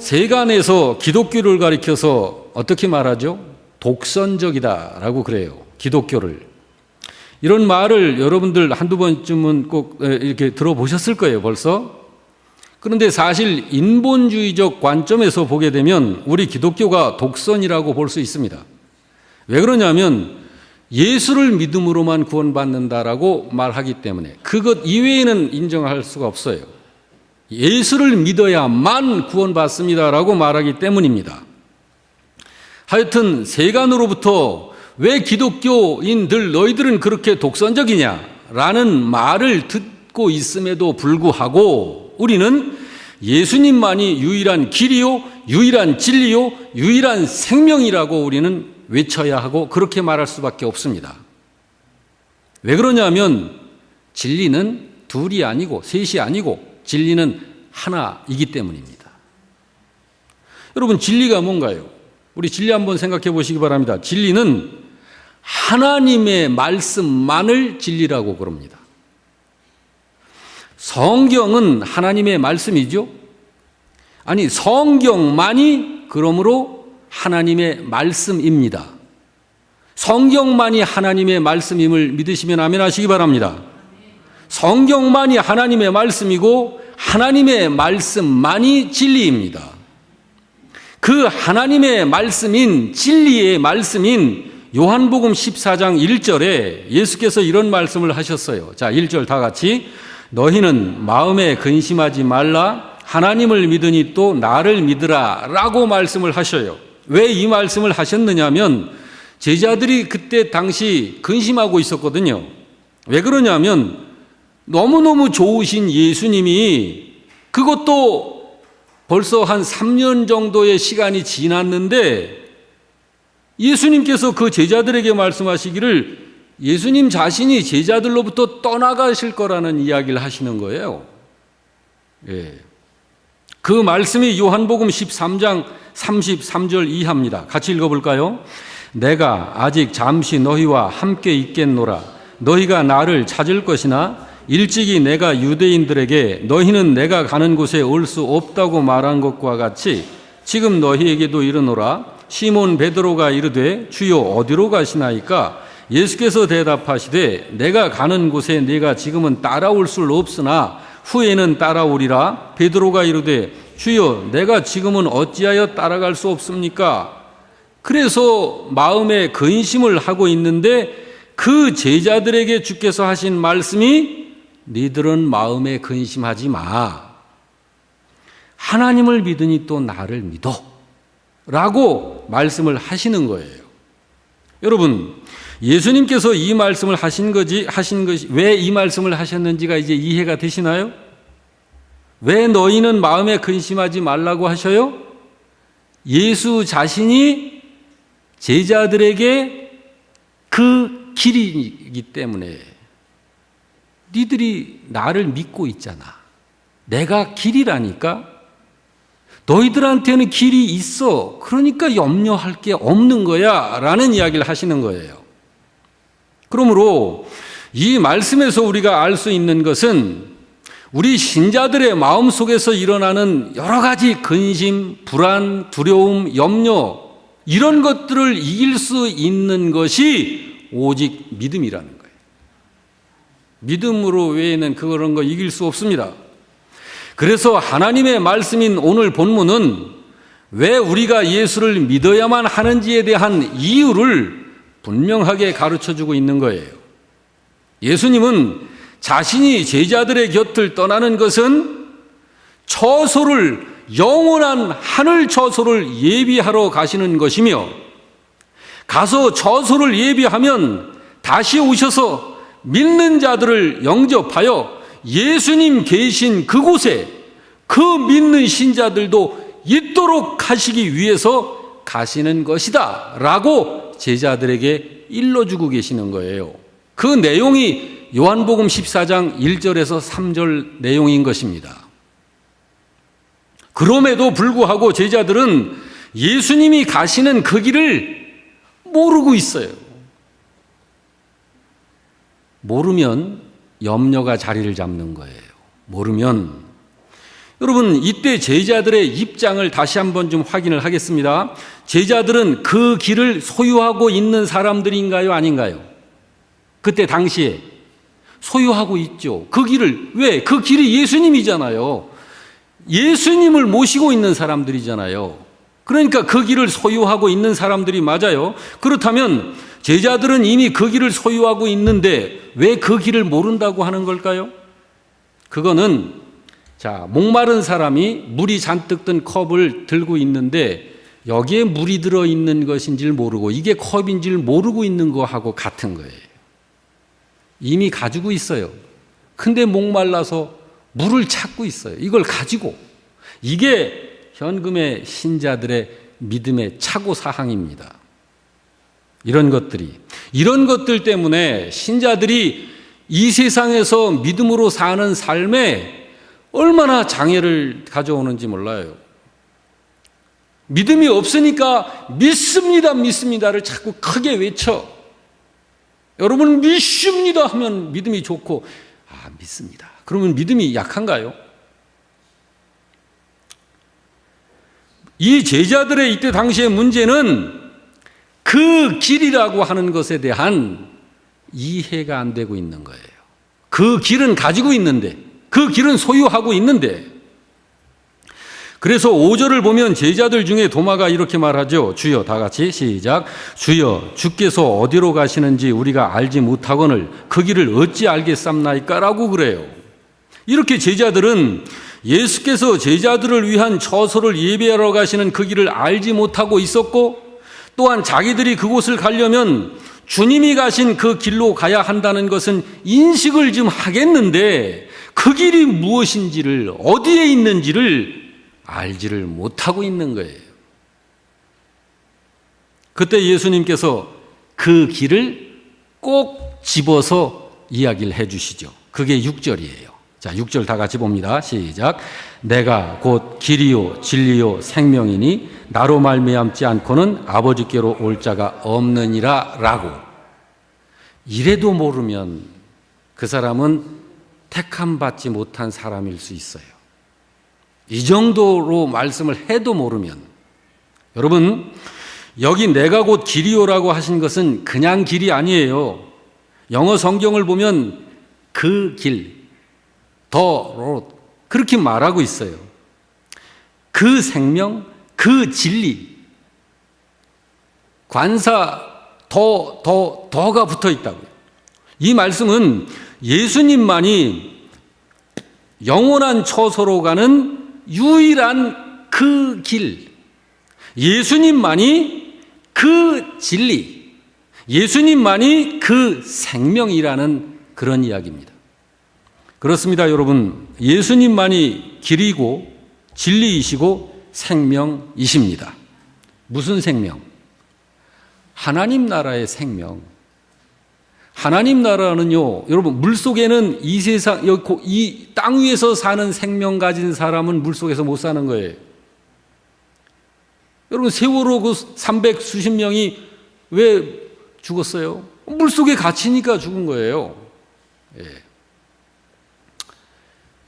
세간에서 기독교를 가리켜서 어떻게 말하죠? 독선적이다라고 그래요. 기독교를. 이런 말을 여러분들 한두 번쯤은 꼭 이렇게 들어보셨을 거예요, 벌써. 그런데 사실 인본주의적 관점에서 보게 되면 우리 기독교가 독선이라고 볼 수 있습니다. 왜 그러냐면 예수를 믿음으로만 구원받는다라고 말하기 때문에 그것 이외에는 인정할 수가 없어요. 예수를 믿어야만 구원받습니다라고 말하기 때문입니다. 하여튼 세간으로부터 왜 기독교인들 너희들은 그렇게 독선적이냐라는 말을 듣고 있음에도 불구하고 우리는 예수님만이 유일한 길이요, 유일한 진리요, 유일한 생명이라고 우리는 외쳐야 하고 그렇게 말할 수밖에 없습니다. 왜 그러냐면 진리는 둘이 아니고 셋이 아니고 진리는 하나이기 때문입니다. 여러분, 진리가 뭔가요? 우리 진리 한번 생각해 보시기 바랍니다. 진리는 하나님의 말씀만을 진리라고 그럽니다. 성경은 하나님의 말씀이죠. 아니, 성경만이 그러므로 하나님의 말씀입니다. 성경만이 하나님의 말씀임을 믿으시면 아멘 하시기 바랍니다. 성경만이 하나님의 말씀이고 하나님의 말씀만이 진리입니다. 그 하나님의 말씀인 진리의 말씀인 요한복음 14장 1절에 예수께서 이런 말씀을 하셨어요. 자, 1절 다 같이. 너희는 마음에 근심하지 말라. 하나님을 믿으니 또 나를 믿으라 라고 말씀을 하셔요. 왜 이 말씀을 하셨느냐면 제자들이 그때 당시 근심하고 있었거든요. 왜 그러냐면 너무너무 좋으신 예수님이 그것도 벌써 한 3년 정도의 시간이 지났는데 예수님께서 그 제자들에게 말씀하시기를 예수님 자신이 제자들로부터 떠나가실 거라는 이야기를 하시는 거예요. 예. 그 말씀이 요한복음 13장 33절 이하입니다. 같이 읽어볼까요? 내가 아직 잠시 너희와 함께 있겠노라. 너희가 나를 찾을 것이나 일찍이 내가 유대인들에게 너희는 내가 가는 곳에 올 수 없다고 말한 것과 같이 지금 너희에게도 이르노라. 시몬 베드로가 이르되 주여 어디로 가시나이까? 예수께서 대답하시되 내가 가는 곳에 네가 지금은 따라올 수 없으나 후에는 따라오리라. 베드로가 이르되 주여 내가 지금은 어찌하여 따라갈 수 없습니까? 그래서 마음에 근심을 하고 있는데 그 제자들에게 주께서 하신 말씀이 니들은 마음에 근심하지 마. 하나님을 믿으니 또 나를 믿어. 라고 말씀을 하시는 거예요. 여러분, 예수님께서 이 말씀을 하신 것이 왜 이 말씀을 하셨는지가 이제 이해가 되시나요? 왜 너희는 마음에 근심하지 말라고 하셔요? 예수 자신이 제자들에게 그 길이기 때문에 니들이 나를 믿고 있잖아. 내가 길이라니까. 너희들한테는 길이 있어. 그러니까 염려할 게 없는 거야. 라는 이야기를 하시는 거예요. 그러므로 이 말씀에서 우리가 알 수 있는 것은 우리 신자들의 마음속에서 일어나는 여러 가지 근심, 불안, 두려움, 염려 이런 것들을 이길 수 있는 것이 오직 믿음이라는 거예요. 믿음으로 외에는 그런 거 이길 수 없습니다. 그래서 하나님의 말씀인 오늘 본문은 왜 우리가 예수를 믿어야만 하는지에 대한 이유를 분명하게 가르쳐주고 있는 거예요. 예수님은 자신이 제자들의 곁을 떠나는 것은 처소를, 영원한 하늘 처소를 예비하러 가시는 것이며 가서 처소를 예비하면 다시 오셔서 믿는 자들을 영접하여 예수님 계신 그곳에 그 믿는 신자들도 있도록 하시기 위해서 가시는 것이다 라고 제자들에게 일러주고 계시는 거예요. 그 내용이 요한복음 14장 1절에서 3절 내용인 것입니다. 그럼에도 불구하고 제자들은 예수님이 가시는 그 길을 모르고 있어요. 모르면 염려가 자리를 잡는 거예요. 모르면 여러분, 이때 제자들의 입장을 다시 한번 좀 확인을 하겠습니다. 제자들은 그 길을 소유하고 있는 사람들인가요? 아닌가요? 그때 당시에 소유하고 있죠. 그 길을, 왜? 그 길이 예수님이잖아요. 예수님을 모시고 있는 사람들이잖아요. 그러니까 그 길을 소유하고 있는 사람들이 맞아요. 그렇다면 제자들은 이미 그 길을 소유하고 있는데 왜 그 길을 모른다고 하는 걸까요? 그거는 목마른 사람이 물이 잔뜩 든 컵을 들고 있는데 여기에 물이 들어있는 것인지를 모르고 이게 컵인지를 모르고 있는 거하고 같은 거예요. 이미 가지고 있어요. 근데 목말라서 물을 찾고 있어요. 이걸 가지고. 이게 현금의 신자들의 믿음의 착오사항입니다. 이런 것들 때문에 신자들이 이 세상에서 믿음으로 사는 삶에 얼마나 장애를 가져오는지 몰라요. 믿음이 없으니까 믿습니다를 자꾸 크게 외쳐. 여러분 믿습니다 하면 믿음이 좋고, 믿습니다. 그러면 믿음이 약한가요? 이 제자들의 이때 당시의 문제는 그 길이라고 하는 것에 대한 이해가 안 되고 있는 거예요. 그 길은 가지고 있는데, 그 길은 소유하고 있는데. 그래서 5절을 보면 제자들 중에 도마가 이렇게 말하죠. 주여, 다 같이 시작. 주여, 주께서 어디로 가시는지 우리가 알지 못하거늘 그 길을 어찌 알겠삼나이까? 라고 그래요. 이렇게 제자들은 예수께서 제자들을 위한 처소를 예배하러 가시는 그 길을 알지 못하고 있었고, 또한 자기들이 그곳을 가려면 주님이 가신 그 길로 가야 한다는 것은 인식을 좀 하겠는데 그 길이 무엇인지를, 어디에 있는지를 알지를 못하고 있는 거예요. 그때 예수님께서 그 길을 꼭 집어서 이야기를 해 주시죠. 그게 6절이에요. 자, 6절 다 같이 봅니다. 시작. 내가 곧 길이요 진리요 생명이니 나로 말미암지 않고는 아버지께로 올 자가 없느니라 라고. 이래도 모르면 그 사람은 택함 받지 못한 사람일 수 있어요. 이 정도로 말씀을 해도 모르면. 여러분, 여기 내가 곧 길이요라고 하신 것은 그냥 길이 아니에요. 영어 성경을 보면 그 길, the road, 그렇게 말하고 있어요. 그 생명, 그 진리. 관사 더가 붙어 있다고요. 이 말씀은 예수님만이 영원한 처소로 가는 유일한 그 길, 예수님만이 그 진리, 예수님만이 그 생명이라는 그런 이야기입니다. 그렇습니다, 여러분. 예수님만이 길이고 진리이시고 생명이십니다. 무슨 생명? 하나님 나라의 생명. 하나님 나라는요, 여러분, 물속에는 이 세상, 이 땅 위에서 사는 생명 가진 사람은 물속에서 못 사는 거예요. 여러분, 세월호 그 300 수십 명이 왜 죽었어요? 물속에 갇히니까 죽은 거예요.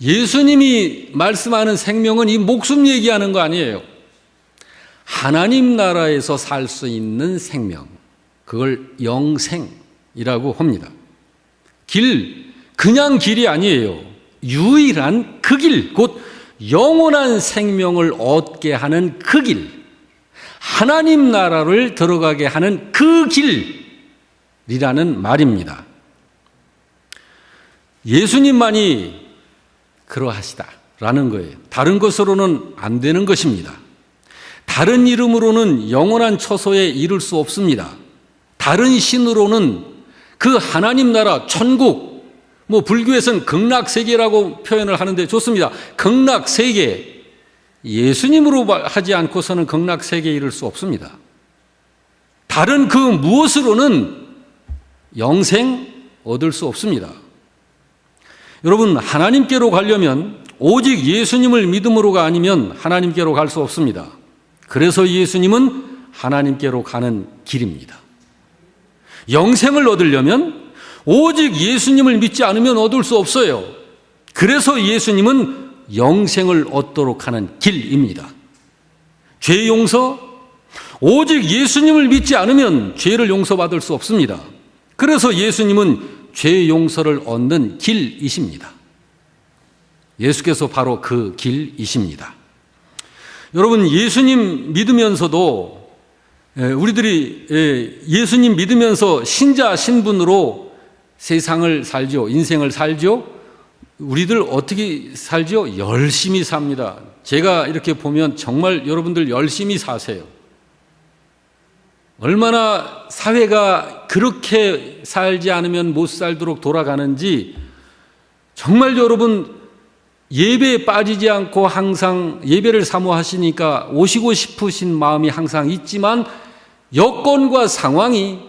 예수님이 말씀하는 생명은 이 목숨 얘기하는 거 아니에요. 하나님 나라에서 살 수 있는 생명, 그걸 영생이라고 합니다. 길, 그냥 길이 아니에요. 유일한 그 길, 곧 영원한 생명을 얻게 하는 그 길, 하나님 나라를 들어가게 하는 그 길이라는 말입니다. 예수님만이 그러하시다라는 거예요. 다른 것으로는 안 되는 것입니다. 다른 이름으로는 영원한 처소에 이를 수 없습니다. 다른 신으로는 그 하나님 나라, 천국, 불교에서는 극락세계라고 표현을 하는데 좋습니다. 극락세계, 예수님으로 하지 않고서는 극락세계에 이를 수 없습니다. 다른 그 무엇으로는 영생 얻을 수 없습니다. 여러분, 하나님께로 가려면 오직 예수님을 믿음으로가 아니면 하나님께로 갈 수 없습니다. 그래서 예수님은 하나님께로 가는 길입니다. 영생을 얻으려면 오직 예수님을 믿지 않으면 얻을 수 없어요. 그래서 예수님은 영생을 얻도록 하는 길입니다. 죄 용서, 오직 예수님을 믿지 않으면 죄를 용서받을 수 없습니다. 그래서 예수님은 죄 용서를 얻는 길이십니다. 예수께서 바로 그 길이십니다. 여러분, 예수님 믿으면서도 우리들이 예수님 믿으면서 신자 신분으로 세상을 살죠. 인생을 살죠. 우리들 어떻게 살죠? 열심히 삽니다. 제가 이렇게 보면 정말 여러분들 열심히 사세요. 얼마나 사회가 그렇게 살지 않으면 못 살도록 돌아가는지 정말 여러분 예배에 빠지지 않고 항상 예배를 사모하시니까 오시고 싶으신 마음이 항상 있지만 여건과 상황이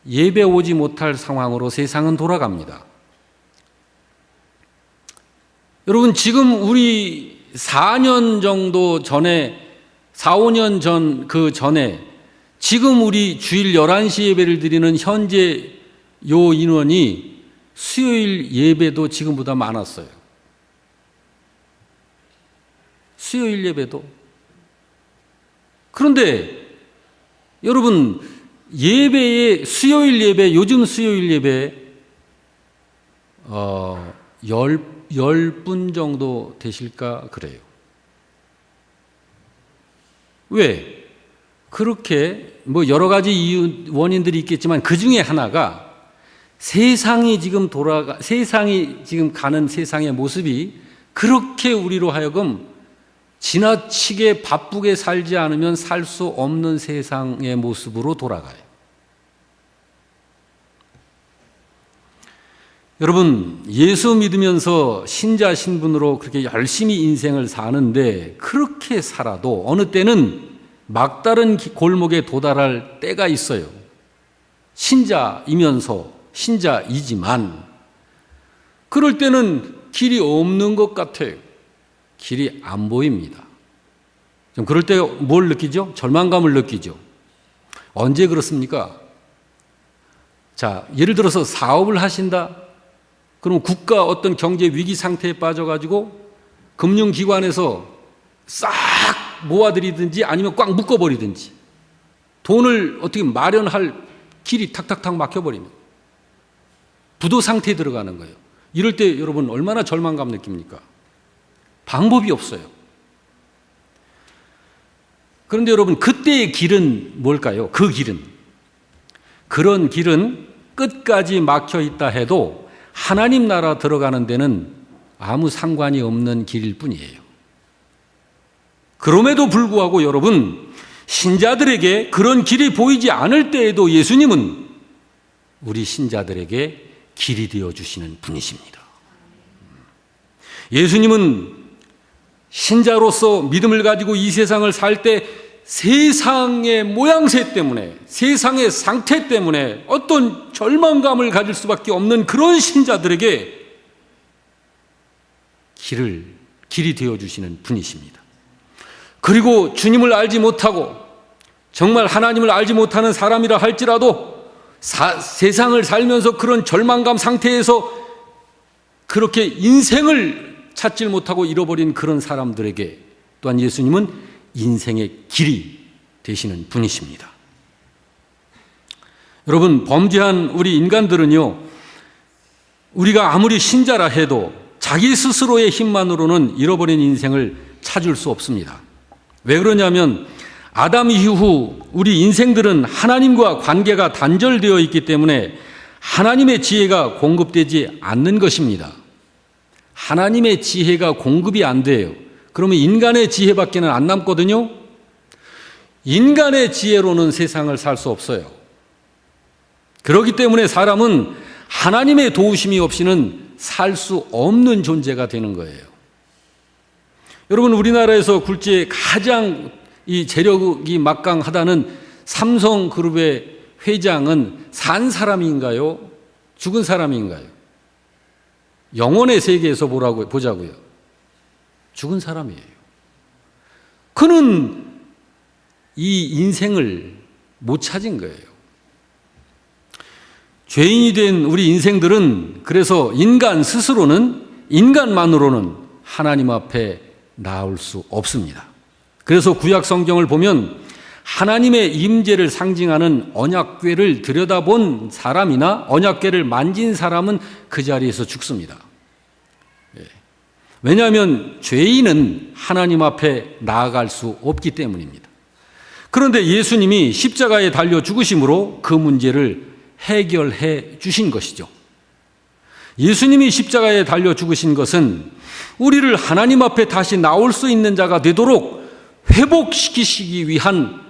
예배 오지 못할 상황으로 세상은 돌아갑니다. 여러분, 지금 우리 4년 정도 전에 4, 5년 전 그 전에 지금 우리 주일 11시 예배를 드리는 현재 요 인원이 수요일 예배도 지금보다 많았어요. 수요일 예배도. 그런데 여러분, 예배에 수요일 예배, 요즘 수요일 예배 10분 정도 되실까 그래요. 왜? 그렇게 뭐 여러 가지 이유 원인들이 있겠지만 그 중에 하나가 세상이 지금 가는 세상의 모습이 그렇게 우리로 하여금 지나치게 바쁘게 살지 않으면 살 수 없는 세상의 모습으로 돌아가요. 여러분, 예수 믿으면서 신자 신분으로 그렇게 열심히 인생을 사는데 그렇게 살아도 어느 때는 막다른 골목에 도달할 때가 있어요. 신자이면서 신자이지만 그럴 때는 길이 없는 것 같아요. 길이 안 보입니다. 좀 그럴 때 뭘 느끼죠? 절망감을 느끼죠. 언제 그렇습니까? 자, 예를 들어서 사업을 하신다. 그럼 국가 어떤 경제 위기 상태에 빠져가지고 금융기관에서 싹 모아들이든지 아니면 꽉 묶어버리든지 돈을 어떻게 마련할 길이 탁탁탁 막혀버리면 부도 상태에 들어가는 거예요. 이럴 때 여러분 얼마나 절망감 느낍니까? 방법이 없어요. 그런데 여러분, 그때의 길은 뭘까요? 그 길은, 그런 길은 끝까지 막혀 있다 해도 하나님 나라 들어가는 데는 아무 상관이 없는 길일 뿐이에요. 그럼에도 불구하고 여러분, 신자들에게 그런 길이 보이지 않을 때에도 예수님은 우리 신자들에게 길이 되어주시는 분이십니다. 예수님은 신자로서 믿음을 가지고 이 세상을 살 때 세상의 모양새 때문에, 세상의 상태 때문에 어떤 절망감을 가질 수밖에 없는 그런 신자들에게 길이 되어주시는 분이십니다. 그리고 주님을 알지 못하고 정말 하나님을 알지 못하는 사람이라 할지라도 세상을 살면서 그런 절망감 상태에서 그렇게 인생을 찾질 못하고 잃어버린 그런 사람들에게 또한 예수님은 인생의 길이 되시는 분이십니다. 여러분, 범죄한 우리 인간들은요, 우리가 아무리 신자라 해도 자기 스스로의 힘만으로는 잃어버린 인생을 찾을 수 없습니다. 왜 그러냐면 아담 이후 우리 인생들은 하나님과 관계가 단절되어 있기 때문에 하나님의 지혜가 공급되지 않는 것입니다. 하나님의 지혜가 공급이 안 돼요. 그러면 인간의 지혜밖에는 안 남거든요. 인간의 지혜로는 세상을 살 수 없어요. 그렇기 때문에 사람은 하나님의 도우심이 없이는 살 수 없는 존재가 되는 거예요. 여러분, 우리나라에서 굴지에 가장 이 재력이 막강하다는 삼성그룹의 회장은 산 사람인가요? 죽은 사람인가요? 영혼의 세계에서 보자고요. 죽은 사람이에요. 그는 이 인생을 못 찾은 거예요. 죄인이 된 우리 인생들은 그래서 인간만으로는 하나님 앞에 나올 수 없습니다. 그래서 구약 성경을 보면 하나님의 임재를 상징하는 언약궤를 들여다본 사람이나 언약궤를 만진 사람은 그 자리에서 죽습니다. 왜냐하면 죄인은 하나님 앞에 나아갈 수 없기 때문입니다. 그런데 예수님이 십자가에 달려 죽으심으로 그 문제를 해결해 주신 것이죠. 예수님이 십자가에 달려 죽으신 것은 우리를 하나님 앞에 다시 나올 수 있는 자가 되도록 회복시키시기 위한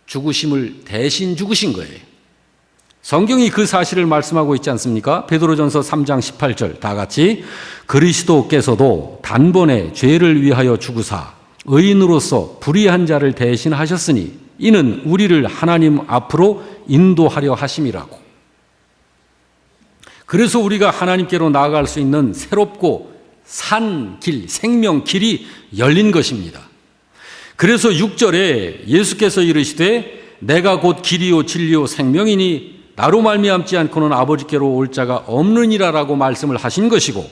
죽으심을 대신 죽으신 거예요. 성경이 그 사실을 말씀하고 있지 않습니까? 베드로전서 3장 18절 다 같이 그리스도께서도 단번에 죄를 위하여 죽으사 의인으로서 불의한 자를 대신하셨으니 이는 우리를 하나님 앞으로 인도하려 하심이라고. 그래서 우리가 하나님께로 나아갈 수 있는 새롭고 산 길, 생명 길이 열린 것입니다. 그래서 6절에 예수께서 이르시되 내가 곧 길이요 진리요 생명이니 나로 말미암지 않고는 아버지께로 올 자가 없느니라라고 말씀을 하신 것이고,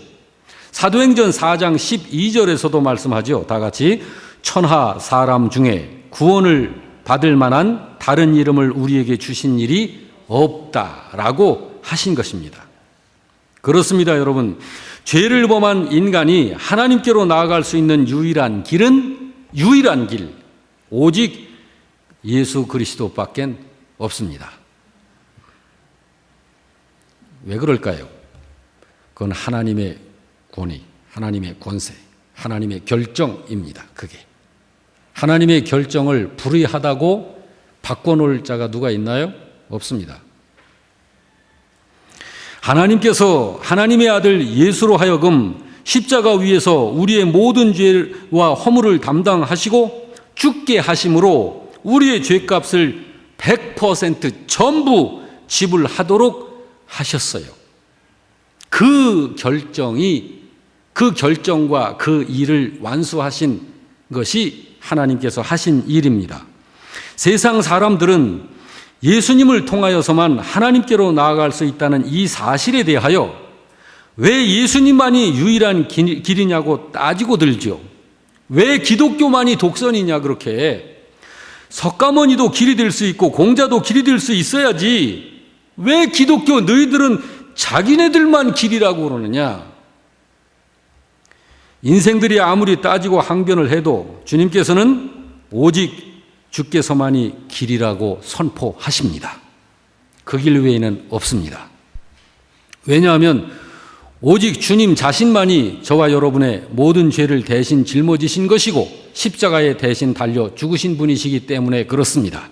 사도행전 4장 12절에서도 말씀하죠. 다 같이 천하 사람 중에 구원을 받을 만한 다른 이름을 우리에게 주신 일이 없다라고 하신 것입니다. 그렇습니다, 여러분. 죄를 범한 인간이 하나님께로 나아갈 수 있는 유일한 길은 오직 예수 그리스도밖에 없습니다. 왜 그럴까요? 그건 하나님의 권위, 하나님의 권세, 하나님의 결정입니다. 그게 하나님의 결정을 불의하다고 바꿔놓을 자가 누가 있나요? 없습니다. 하나님께서 하나님의 아들 예수로 하여금 십자가 위에서 우리의 모든 죄와 허물을 담당하시고 죽게 하심으로 우리의 죄값을 100% 전부 지불하도록 하셨어요. 그 결정과 그 일을 완수하신 것이 하나님께서 하신 일입니다. 세상 사람들은 예수님을 통하여서만 하나님께로 나아갈 수 있다는 이 사실에 대하여 왜 예수님만이 유일한 길이냐고 따지고 들죠. 왜 기독교만이 독선이냐 그렇게. 석가모니도 길이 될 수 있고 공자도 길이 될 수 있어야지 왜 기독교 너희들은 자기네들만 길이라고 그러느냐. 인생들이 아무리 따지고 항변을 해도 주님께서는 오직 주께서만이 길이라고 선포하십니다. 그 길 외에는 없습니다. 왜냐하면 오직 주님 자신만이 저와 여러분의 모든 죄를 대신 짊어지신 것이고 십자가에 대신 달려 죽으신 분이시기 때문에 그렇습니다.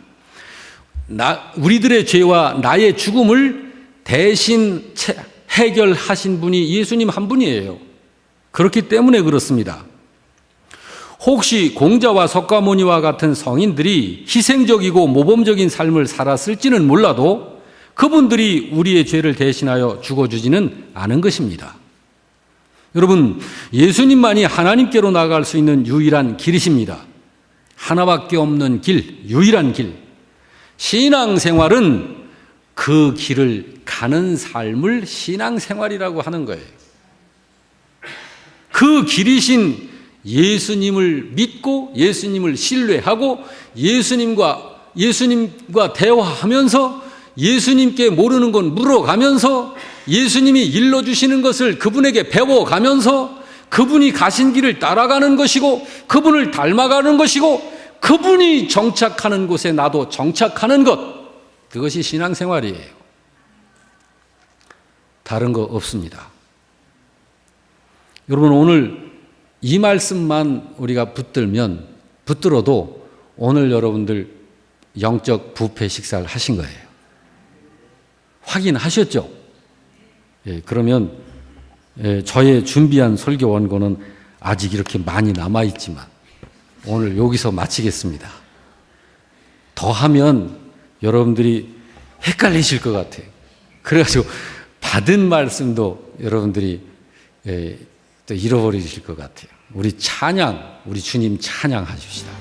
우리들의 죄와 나의 죽음을 대신 해결하신 분이 예수님 한 분이에요. 그렇기 때문에 그렇습니다. 혹시 공자와 석가모니와 같은 성인들이 희생적이고 모범적인 삶을 살았을지는 몰라도 그분들이 우리의 죄를 대신하여 죽어주지는 않은 것입니다. 여러분, 예수님만이 하나님께로 나아갈 수 있는 유일한 길이십니다. 하나밖에 없는 길, 유일한 길. 신앙생활은 그 길을 가는 삶을 신앙생활이라고 하는 거예요. 그 길이신 예수님을 믿고 예수님을 신뢰하고 예수님과 대화하면서 예수님께 모르는 건 물어가면서 예수님이 일러주시는 것을 그분에게 배워가면서 그분이 가신 길을 따라가는 것이고 그분을 닮아가는 것이고 그분이 정착하는 곳에 나도 정착하는 것, 그것이 신앙생활이에요. 다른 거 없습니다. 여러분, 오늘 이 말씀만 우리가 붙들어도 오늘 여러분들 영적 부패 식사를 하신 거예요. 확인하셨죠? 그러면 저의 준비한 설교 원고는 아직 이렇게 많이 남아있지만 오늘 여기서 마치겠습니다. 더 하면 여러분들이 헷갈리실 것 같아요. 그래가지고 받은 말씀도 여러분들이 또 잃어버리실 것 같아요. 우리 주님 찬양하십시다.